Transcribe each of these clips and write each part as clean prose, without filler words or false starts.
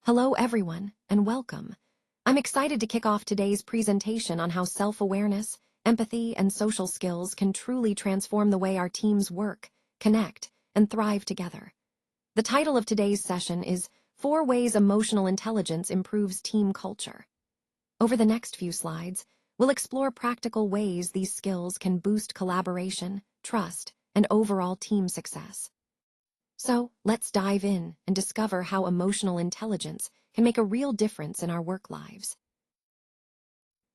Hello everyone, and welcome. I'm excited to kick off today's presentation on how self-awareness, empathy, and social skills can truly transform the way our teams work, connect, and thrive together. The title of today's session is 4 Ways Emotional Intelligence Improves Team Culture. Over the next few slides, we'll explore practical ways these skills can boost collaboration, trust, and overall team success. So, let's dive in and discover how emotional intelligence can make a real difference in our work lives.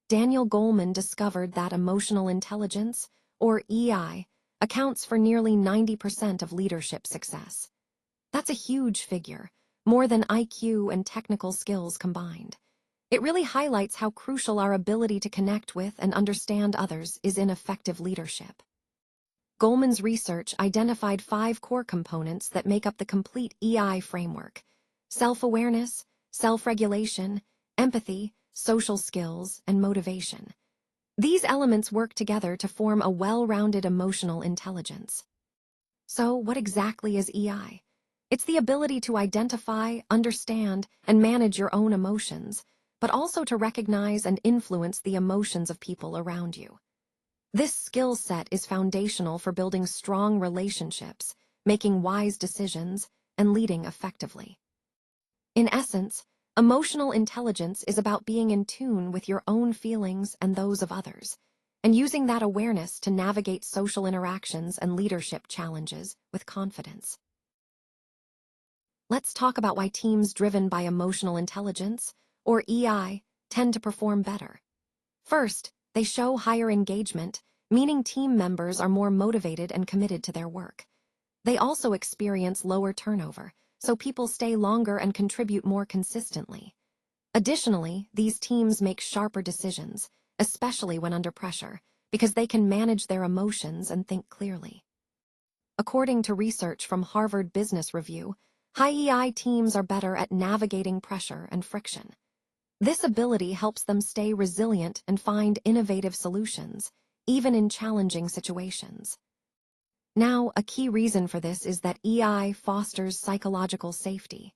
Daniel Goleman discovered that emotional intelligence, or EI, accounts for nearly 90% of leadership success. That's a huge figure, more than IQ and technical skills combined. It really highlights how crucial our ability to connect with and understand others is in effective leadership. Goleman's research identified 5 core components that make up the complete EI framework: self-awareness, self-regulation, empathy, social skills, and motivation. These elements work together to form a well-rounded emotional intelligence. So, what exactly is EI? It's the ability to identify, understand, and manage your own emotions, but also to recognize and influence the emotions of people around you. This skill set is foundational for building strong relationships, making wise decisions, and leading effectively. In essence, emotional intelligence is about being in tune with your own feelings and those of others, and using that awareness to navigate social interactions and leadership challenges with confidence. Let's talk about why teams driven by emotional intelligence, or EI, tend to perform better. First, they show higher engagement, meaning team members are more motivated and committed to their work. They also experience lower turnover, so people stay longer and contribute more consistently. Additionally, these teams make sharper decisions, especially when under pressure, because they can manage their emotions and think clearly. According to research from Harvard Business Review, high EI teams are better at navigating pressure and friction. This ability helps them stay resilient and find innovative solutions, even in challenging situations. Now, a key reason for this is that EI fosters psychological safety.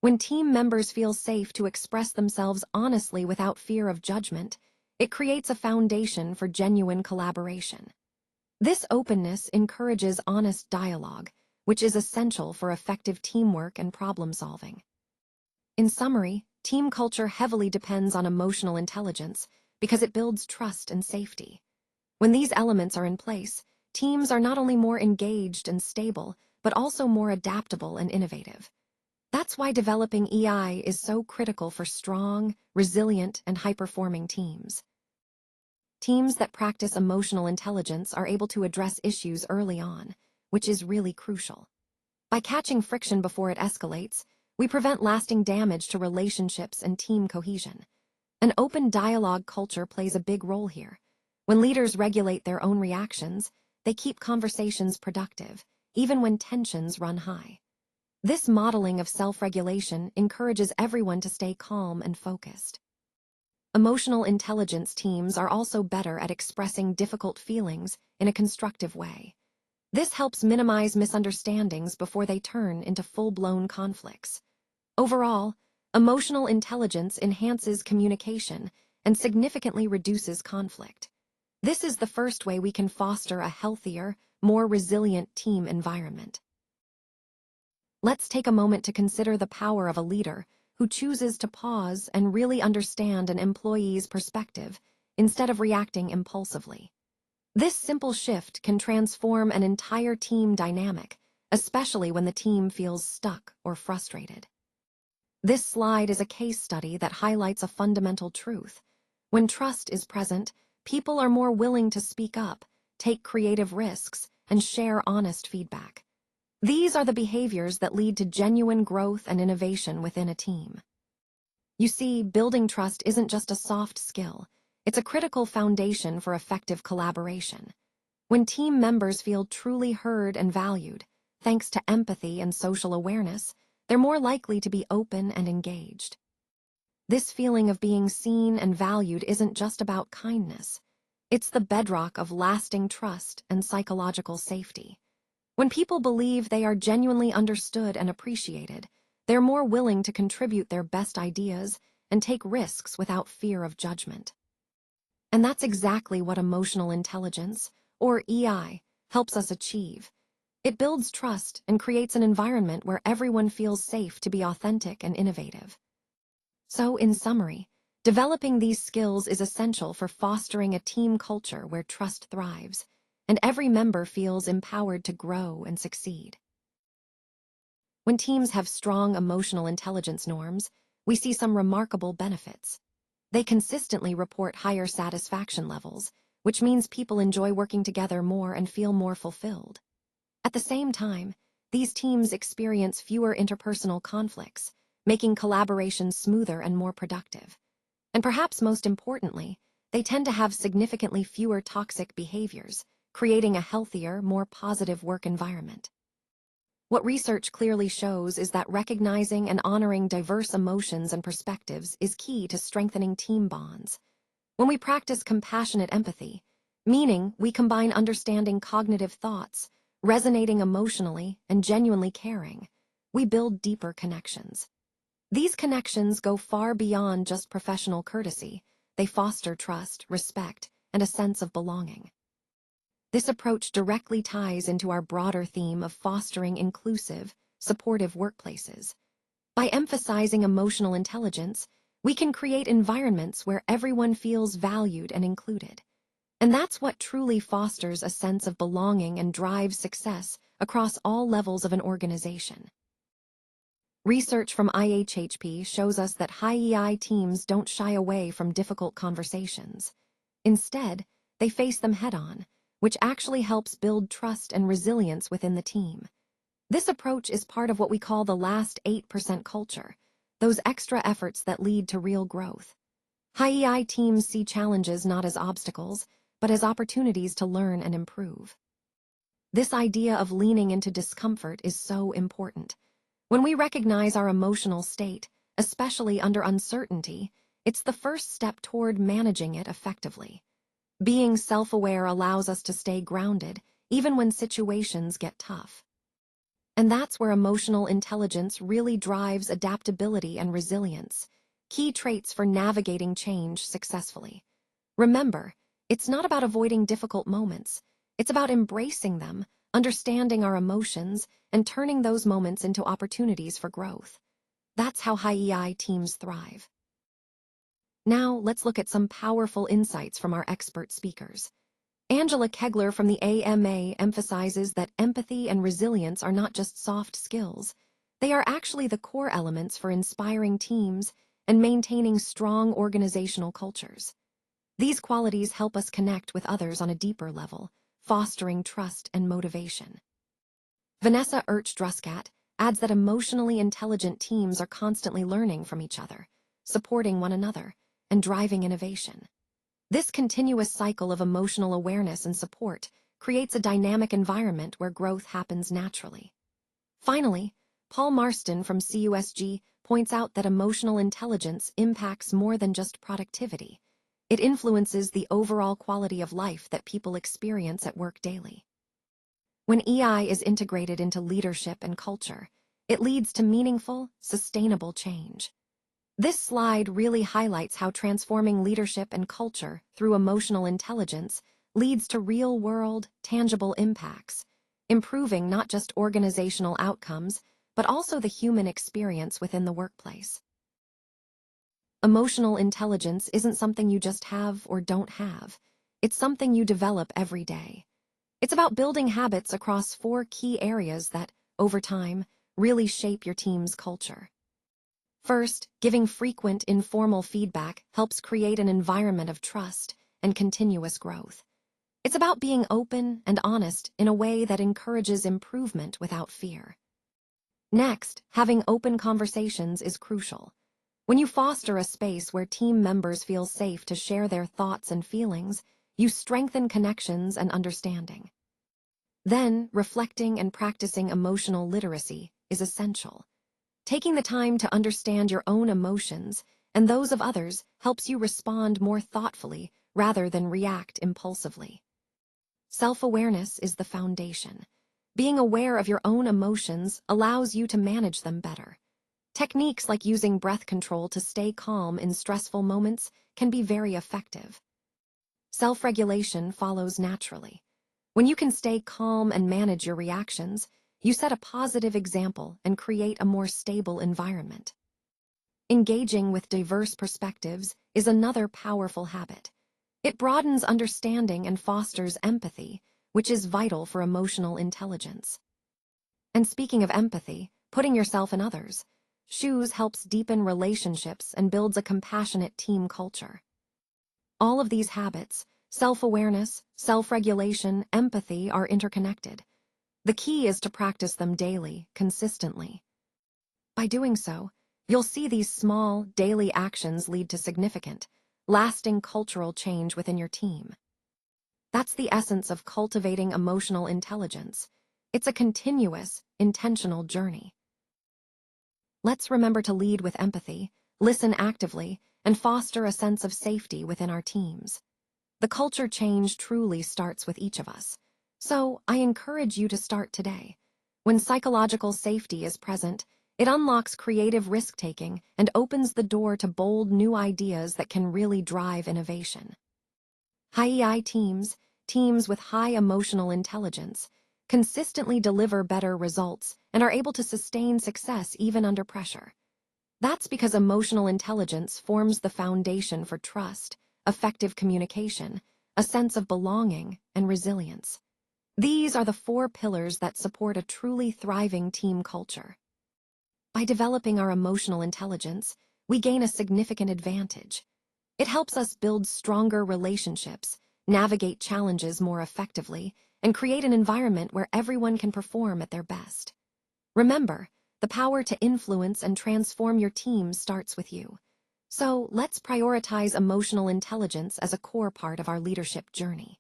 When team members feel safe to express themselves honestly without fear of judgment, it creates a foundation for genuine collaboration. This openness encourages honest dialogue, which is essential for effective teamwork and problem-solving. In summary, team culture heavily depends on emotional intelligence because it builds trust and safety. When these elements are in place, teams are not only more engaged and stable, but also more adaptable and innovative. That's why developing EI is so critical for strong, resilient, and high-performing teams. Teams that practice emotional intelligence are able to address issues early on, which is really crucial. By catching friction before it escalates, we prevent lasting damage to relationships and team cohesion. An open dialogue culture plays a big role here. When leaders regulate their own reactions, they keep conversations productive, even when tensions run high. This modeling of self-regulation encourages everyone to stay calm and focused. Emotional intelligence teams are also better at expressing difficult feelings in a constructive way. This helps minimize misunderstandings before they turn into full-blown conflicts. Overall, emotional intelligence enhances communication and significantly reduces conflict. This is the first way we can foster a healthier, more resilient team environment. Let's take a moment to consider the power of a leader who chooses to pause and really understand an employee's perspective instead of reacting impulsively. This simple shift can transform an entire team dynamic, especially when the team feels stuck or frustrated. This slide is a case study that highlights a fundamental truth. When trust is present, people are more willing to speak up, take creative risks, and share honest feedback. These are the behaviors that lead to genuine growth and innovation within a team. You see, building trust isn't just a soft skill, it's a critical foundation for effective collaboration. When team members feel truly heard and valued, thanks to empathy and social awareness, they're more likely to be open and engaged. This feeling of being seen and valued isn't just about kindness. It's the bedrock of lasting trust and psychological safety. When people believe they are genuinely understood and appreciated, They're more willing to contribute their best ideas and take risks without fear of judgment. And that's exactly what emotional intelligence, or EI, helps us achieve. It builds trust and creates an environment where everyone feels safe to be authentic and innovative. So, in summary, developing these skills is essential for fostering a team culture where trust thrives, and every member feels empowered to grow and succeed. When teams have strong emotional intelligence norms, we see some remarkable benefits. They consistently report higher satisfaction levels, which means people enjoy working together more and feel more fulfilled. At the same time, these teams experience fewer interpersonal conflicts, making collaboration smoother and more productive. And perhaps most importantly, they tend to have significantly fewer toxic behaviors, creating a healthier, more positive work environment. What research clearly shows is that recognizing and honoring diverse emotions and perspectives is key to strengthening team bonds. When we practice compassionate empathy, meaning we combine understanding cognitive thoughts, resonating emotionally, and genuinely caring, we build deeper connections. These connections go far beyond just professional courtesy. They foster trust, respect, and a sense of belonging. This approach directly ties into our broader theme of fostering inclusive, supportive workplaces. By emphasizing emotional intelligence, we can create environments where everyone feels valued and included. And that's what truly fosters a sense of belonging and drives success across all levels of an organization. Research from IHHP shows us that high EI teams don't shy away from difficult conversations. Instead, they face them head-on, which actually helps build trust and resilience within the team. This approach is part of what we call the last 8% culture, those extra efforts that lead to real growth. High EI teams see challenges not as obstacles, but as opportunities to learn and improve. This idea of leaning into discomfort is so important. When we recognize our emotional state, especially under uncertainty, it's the first step toward managing it effectively. Being self-aware allows us to stay grounded, even when situations get tough. And that's where emotional intelligence really drives adaptability and resilience, key traits for navigating change successfully. Remember, it's not about avoiding difficult moments. It's about embracing them, understanding our emotions, and turning those moments into opportunities for growth. That's how high EI teams thrive. Now, let's look at some powerful insights from our expert speakers. Angela Kegler from the AMA emphasizes that empathy and resilience are not just soft skills. They are actually the core elements for inspiring teams and maintaining strong organizational cultures. These qualities help us connect with others on a deeper level, fostering trust and motivation. Vanessa Urch-Druskat adds that emotionally intelligent teams are constantly learning from each other, supporting one another, and driving innovation. This continuous cycle of emotional awareness and support creates a dynamic environment where growth happens naturally. Finally, Paul Marston from CUSG points out that emotional intelligence impacts more than just productivity. It influences the overall quality of life that people experience at work daily. When EI is integrated into leadership and culture, it leads to meaningful, sustainable change. This slide really highlights how transforming leadership and culture through emotional intelligence leads to real-world, tangible impacts, improving not just organizational outcomes, but also the human experience within the workplace. Emotional intelligence isn't something you just have or don't have. It's something you develop every day. It's about building habits across 4 key areas that, over time, really shape your team's culture. First, giving frequent, informal feedback helps create an environment of trust and continuous growth. It's about being open and honest in a way that encourages improvement without fear. Next, having open conversations is crucial. When you foster a space where team members feel safe to share their thoughts and feelings, you strengthen connections and understanding. Then, reflecting and practicing emotional literacy is essential. Taking the time to understand your own emotions and those of others helps you respond more thoughtfully rather than react impulsively. Self-awareness is the foundation. Being aware of your own emotions allows you to manage them better. Techniques like using breath control to stay calm in stressful moments can be very effective. Self-regulation follows naturally. When you can stay calm and manage your reactions, you set a positive example and create a more stable environment. Engaging with diverse perspectives is another powerful habit. It broadens understanding and fosters empathy, which is vital for emotional intelligence. And speaking of empathy, putting yourself in others' shoes helps deepen relationships and builds a compassionate team culture. All of these habits, self-awareness, self-regulation, empathy, are interconnected. The key is to practice them daily, consistently. By doing so, you'll see these small, daily actions lead to significant, lasting cultural change within your team. That's the essence of cultivating emotional intelligence. It's a continuous, intentional journey. Let's remember to lead with empathy, listen actively, and foster a sense of safety within our teams. The culture change truly starts with each of us. So, I encourage you to start today. When psychological safety is present, it unlocks creative risk-taking and opens the door to bold new ideas that can really drive innovation. High EI teams with high emotional intelligence, consistently deliver better results and are able to sustain success even under pressure. That's because emotional intelligence forms the foundation for trust, effective communication, a sense of belonging, and resilience. These are the 4 pillars that support a truly thriving team culture. By developing our emotional intelligence, we gain a significant advantage. It helps us build stronger relationships, navigate challenges more effectively, and create an environment where everyone can perform at their best. Remember, the power to influence and transform your team starts with you. So let's prioritize emotional intelligence as a core part of our leadership journey.